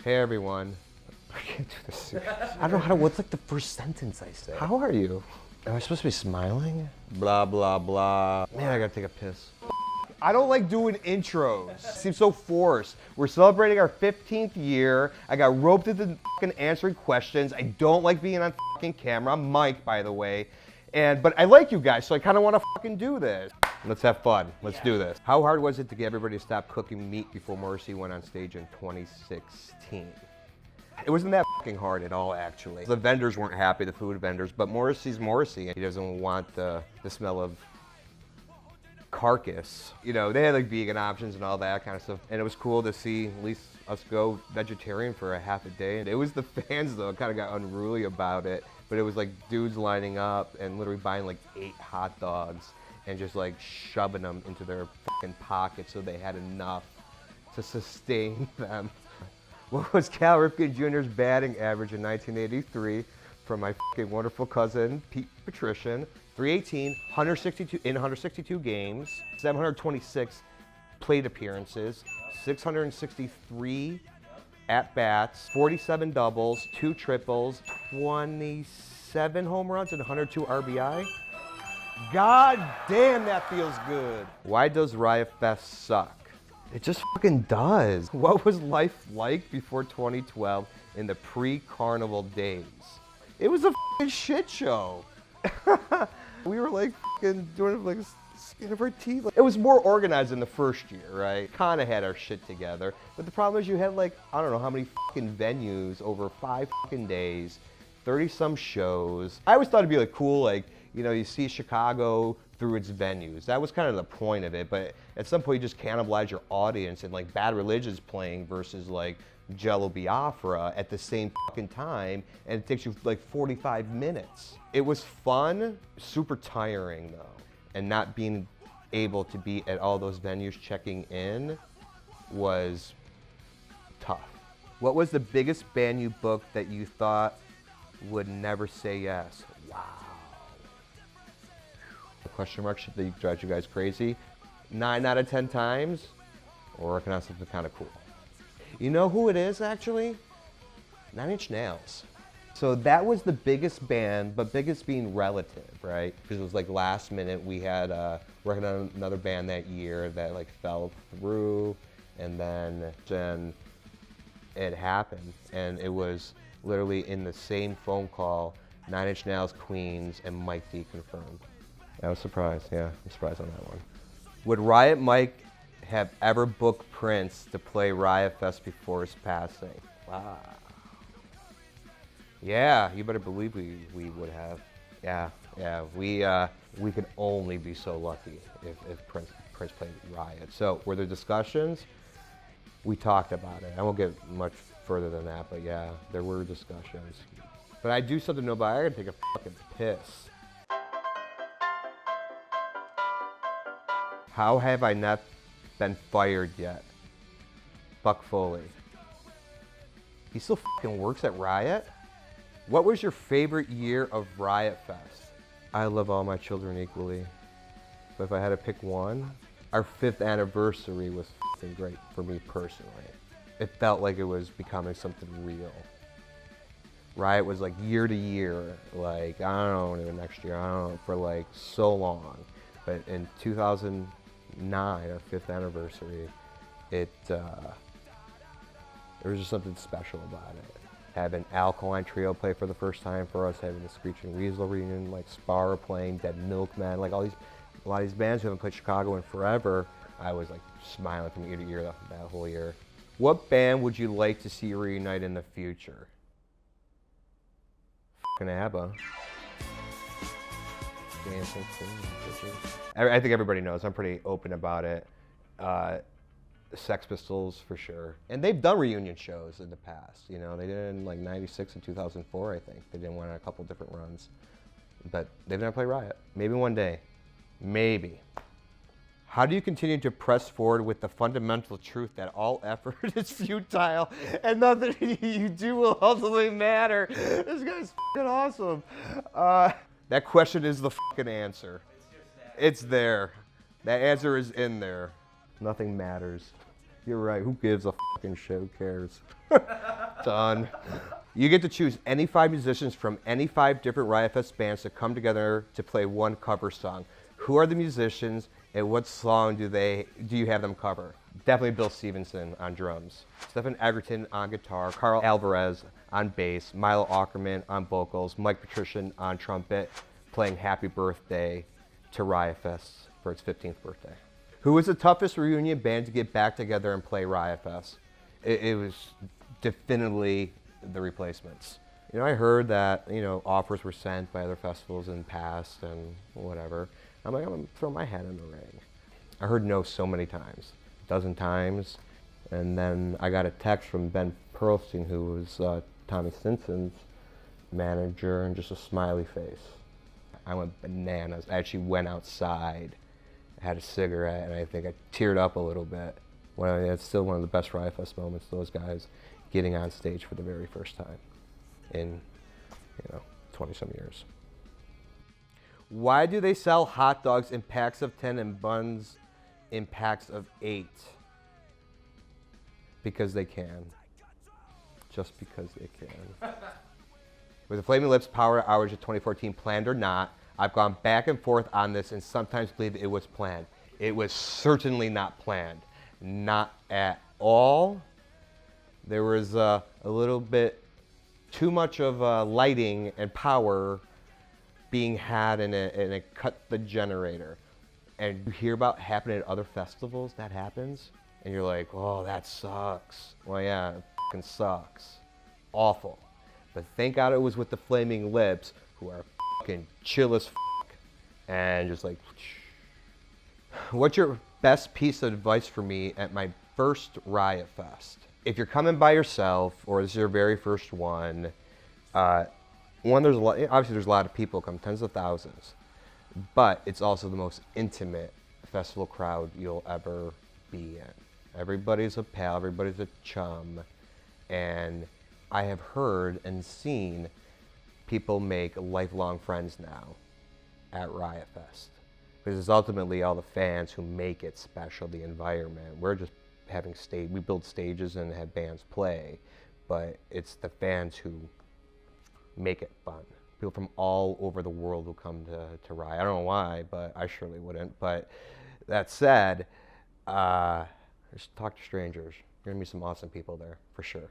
Hey everyone. I can't do this. I don't know how to, what's like the first sentence I say? How are you? Am I supposed to be smiling? Blah, blah, blah. Man, I gotta take a piss. I don't like doing intros. It seems so forced. We're celebrating our 15th year. I got roped into fucking answering questions. I don't like being on fucking camera. I'm Mike, by the way. But I like you guys, so I kind of want to fucking do this. Let's have fun. Let's do this. How hard was it to get everybody to stop cooking meat before Morrissey went on stage in 2016? It wasn't that fucking hard at all, actually. The vendors weren't happy, the food vendors, but Morrissey's Morrissey. He doesn't want the smell of carcass. You know, they had like vegan options and all that kind of stuff. And it was cool to see at least us go vegetarian for a half a day. And it was the fans, though, kind of got unruly about it. But it was like dudes lining up and literally buying like 8 hot dogs and just like shoving them into their fucking pockets so they had enough to sustain them. What was Cal Ripken Jr.'s batting average in 1983 from my fucking wonderful cousin, Pete Patrician? 318, 162 games, 726 plate appearances, 663 at-bats, 47 doubles, 2 triples, 27 home runs, and 102 RBI. God damn, that feels good. Why does Riot Fest suck? It just fucking does. What was life like before 2012 in the pre-carnival days? It was a fucking shit show. We were like fucking doing like skin of our teeth. It was more organized in the first year, right? Kind of had our shit together. But the problem is you had like, I don't know how many fucking venues over 5 fucking days, 30 some shows. I always thought it'd be like cool, like, you know, you see Chicago through its venues. That was kind of the point of it, but at some point you just cannibalize your audience and like Bad Religion's playing versus like Jello Biafra at the same fucking time, and it takes you like 45 minutes. It was fun, super tiring though, and not being able to be at all those venues checking in was tough. What was the biggest band you booked that you thought would never say yes? Wow. The question mark shit that drives you guys crazy? 9 out of 10 times, we're working on something kind of cool. You know who it is, actually? 9 Inch Nails. So that was the biggest band, but biggest being relative, right? Because it was like last minute. We had working on another band that year that like fell through, and then it happened, and it was literally in the same phone call, 9 Inch Nails, Queens, and Mike D confirmed. I was surprised, yeah, I'm surprised on that one. Would Riot Mike have ever booked Prince to play Riot Fest before his passing? Wow. Yeah, you better believe we would have. Yeah, we could only be so lucky if Prince played Riot. So were there discussions? We talked about it. I won't get much further than that, but yeah, there were discussions. But I do something to know about. I gotta take a fucking piss. How have I not been fired yet? Buck Foley. He still fucking works at Riot? What was your favorite year of Riot Fest? I love all my children equally. But if I had to pick one, our 5th anniversary was fucking great for me personally. It felt like it was becoming something real. Riot was like year to year, like, I don't know, next year, I don't know, for like so long. But in 2009, our 5th anniversary, there was just something special about it. Having Alkaline Trio play for the first time for us, having the Screeching Weasel reunion, like Spar playing, Dead Milkman, like a lot of these bands who haven't played Chicago in forever, I was like smiling from ear to ear that whole year. What band would you like to see reunite in the future? Fucking ABBA. Dancing Queen, bitches. I think everybody knows. I'm pretty open about it. Sex Pistols for sure. And they've done reunion shows in the past. You know, they did it in like 96 and 2004, I think. They did one on a couple different runs. But they've never played Riot. Maybe one day. Maybe. How do you continue to press forward with the fundamental truth that all effort is futile and nothing you do will ultimately matter? This guy's fucking awesome. That question is the fucking answer. It's there. That answer is in there. Nothing matters. You're right. Who gives a fucking fucking shit. Who cares? Done. You get to choose any 5 musicians from any 5 different Riot Fest bands to come together to play one cover song. Who are the musicians and what song do you have them cover? Definitely Bill Stevenson on drums, Stefan Egerton on guitar, Carl Alvarez on bass, Milo Ackerman on vocals, Mike Patrician on trumpet, playing Happy Birthday to Riot Fest for its 15th birthday. Who was the toughest reunion band to get back together and play Riot Fest? It was definitely the Replacements. You know, I heard that, you know, offers were sent by other festivals in the past and whatever. I'm like, I'm gonna throw my hat in the ring. I heard no so many times, a dozen times. And then I got a text from Ben Pearlstein, who was Tommy Stinson's manager, and just a smiley face. I went bananas. I actually went outside, had a cigarette, and I think I teared up a little bit. It's still one of the best Riot Fest moments, those guys getting on stage for the very first time in, 20-some years. Why do they sell hot dogs in packs of 10 and buns in packs of 8? Because they can. Just because they can. With the Flaming Lips power outage of 2014 planned or not, I've gone back and forth on this and sometimes believe it was planned. It was certainly not planned. Not at all. There was a little bit too much of lighting and power being had, and it cut the generator. And you hear about happening at other festivals, that happens, and you're like, oh, that sucks. Well, yeah, it fucking sucks. Awful. But thank God it was with the Flaming Lips, who are fucking chill as fuck, and just like, what's your best piece of advice for me at my first Riot Fest? If you're coming by yourself, or this is your very first one, there's a lot, obviously there's a lot of people come, tens of thousands, but it's also the most intimate festival crowd you'll ever be in. Everybody's a pal, everybody's a chum, and I have heard and seen people make lifelong friends now at Riot Fest. Because it's ultimately all the fans who make it special, the environment. We're just having we build stages and have bands play, but it's the fans who make it fun. People from all over the world who come to Riot. I don't know why, but I surely wouldn't. But that said, just talk to strangers. You're gonna meet some awesome people there, for sure.